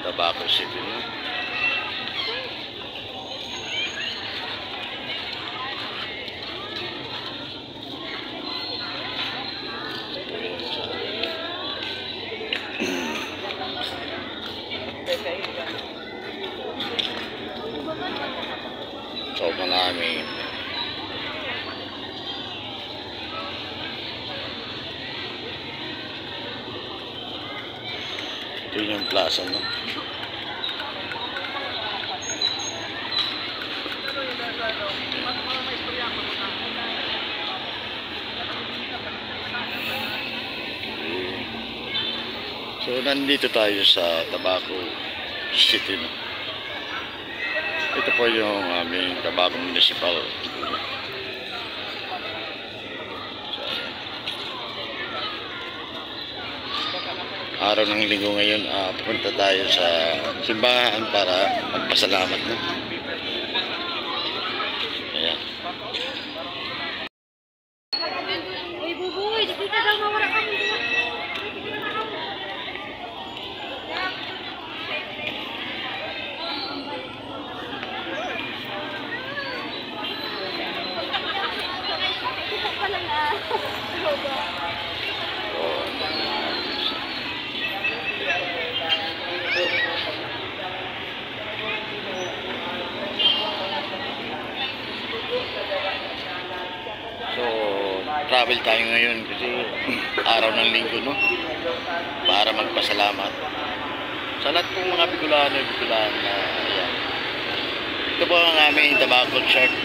Tabaco City, no? So, maraming ito yung plaza, no? So, nandito tayo sa Tabaco City, no? Ito po yung aming Tabaco Municipal. Araw ng linggo ngayon, pupunta tayo sa simbahan para magpasalamat, no? Ayan. Uy, bubuy, di kita daw mawala kami. Travel tayo ngayon kasi araw ng linggo, no? Para magpasalamat sa lahat ng mga Bicolano na ayan. Ito po ang aming Tabaco Church.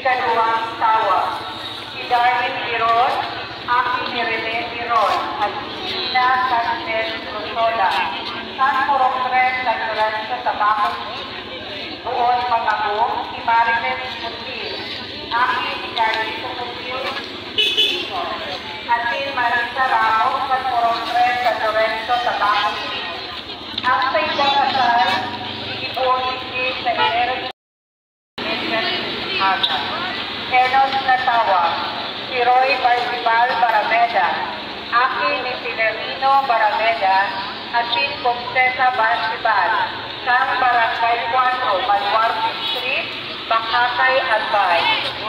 Ikalawang tawa, si Darwin Piron, Aki ni Rene Piron, at Gina Castel Rosola, San Porofres Natural sa Tabaco City, Buon Pangagong, si Marites Mutil, Aki ni Carlito Mutil, Atin Marisa Ramos, San Porofres sa Lorenzo, Tabaco City. Ang sa ibang kasal, si Buon City sa Enero Enos Natawa, si Roy Barcibal Barameda, Aki ni Filerino Barameda, at Sin Comtesa Barcibal, Sang Barangay 4, Maluarte Street, Bakakay, Albay,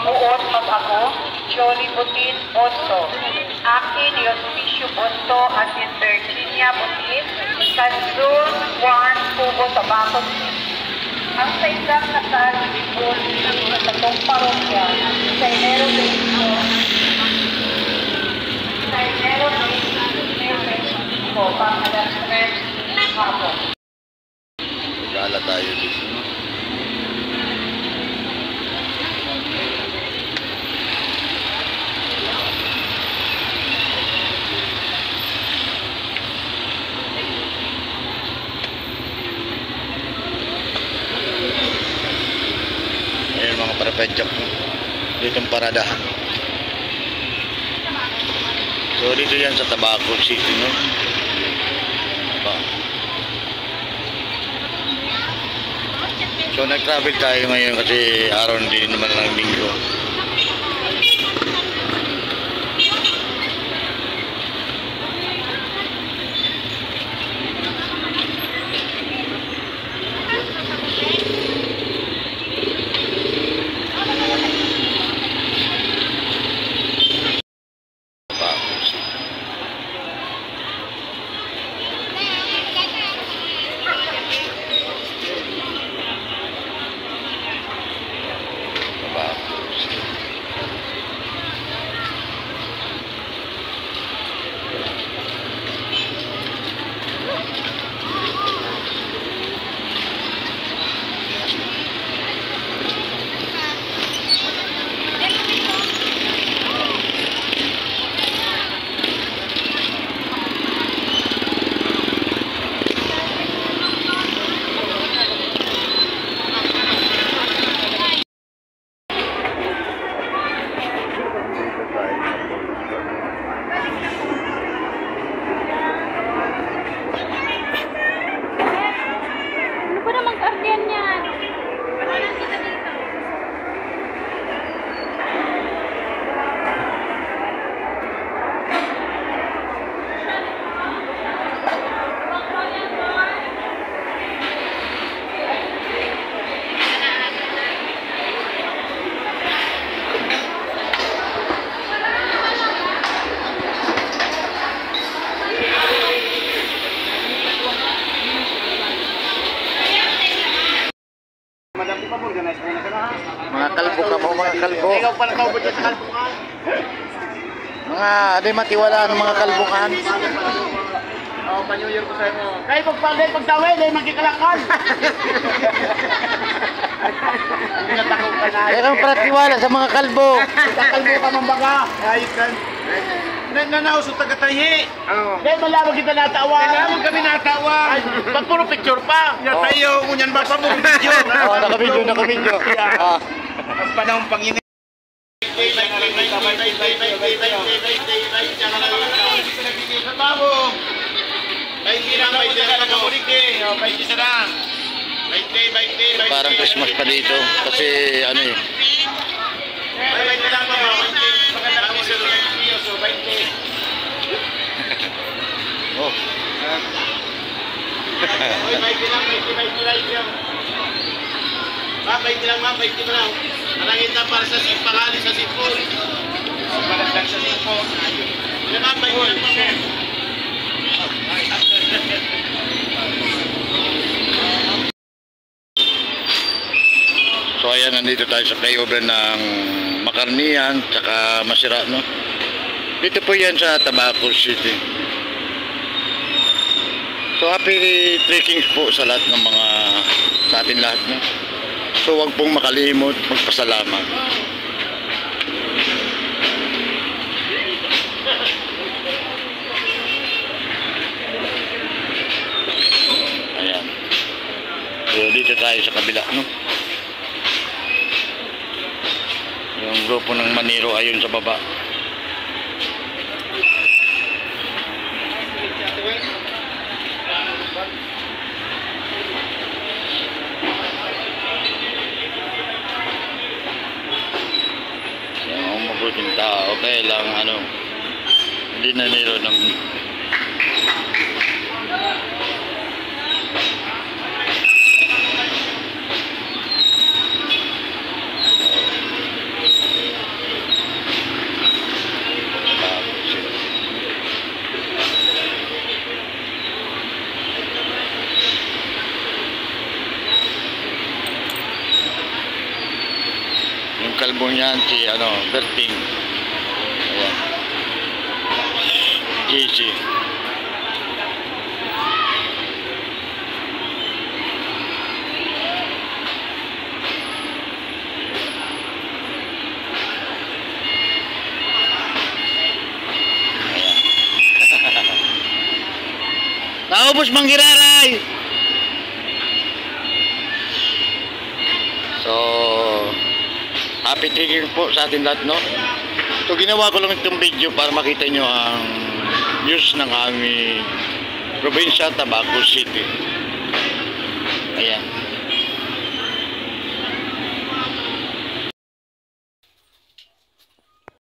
Buon Mag-ako, Johnny Butin, Bonto, Aki ni Hospicio Bonto at Sin Virginia Butin, Kanzul, Juan, Cubo, Tabaco City. Ang sa isang kasal ibon sa tatong parokya sa Enero 25 pang alas 3 hapon. Gala tayo dito, no? Parapedjak ditong paradahan. So dito yan sa Tabaco City, no? So nag-travel tayo ngayon kasi araw din naman ng linggo. pala tao ba dyan sa kalbukan? Mga, di matiwala ng mga kalbukan. Oo, pa-New Year ko sa'yo. Kaya pagtawid, eh, magkikalakan. Hindi natakot ka na. Kaya kang patiwala sa mga kalbo. Kalbo ka mambaga. Ayos kan. Nanausot taga-tahi. Dahil malawag kita natawa. Kailangan kami natawa. Pag puro picture pa. Tayo, kunyan ba pa puro video. Oo, nakabidyo. Ah. Ang panahon pangin. Parang Christmas pa dito kasi ano eh. Oh. Arangin na para sa pangalan sa sipol. Pangalan sa sipol. So ayan, nandito tayo sa flyover ng Makarnihan tsaka Masira, no? Dito po yan sa Tabaco City. So happy trekkings po sa lahat ng mga, sa atin lahat, no? So huwag pong makalimot magpasalamat. Ayan. So dito tayo sa kabila, no? Yung grupo ng Maniro ayun sa baba. Yung mabuting tao, okay lang ano, hindi naniro ng yung kalbo niyan si ano, Berting. Ayan. Easy. Naubos manggiraray. So, happy thinking po sa atin lahat, no? So, ginawa ko lang itong video para makita nyo ang views ng aming probinsya, Tabaco City. Ayan.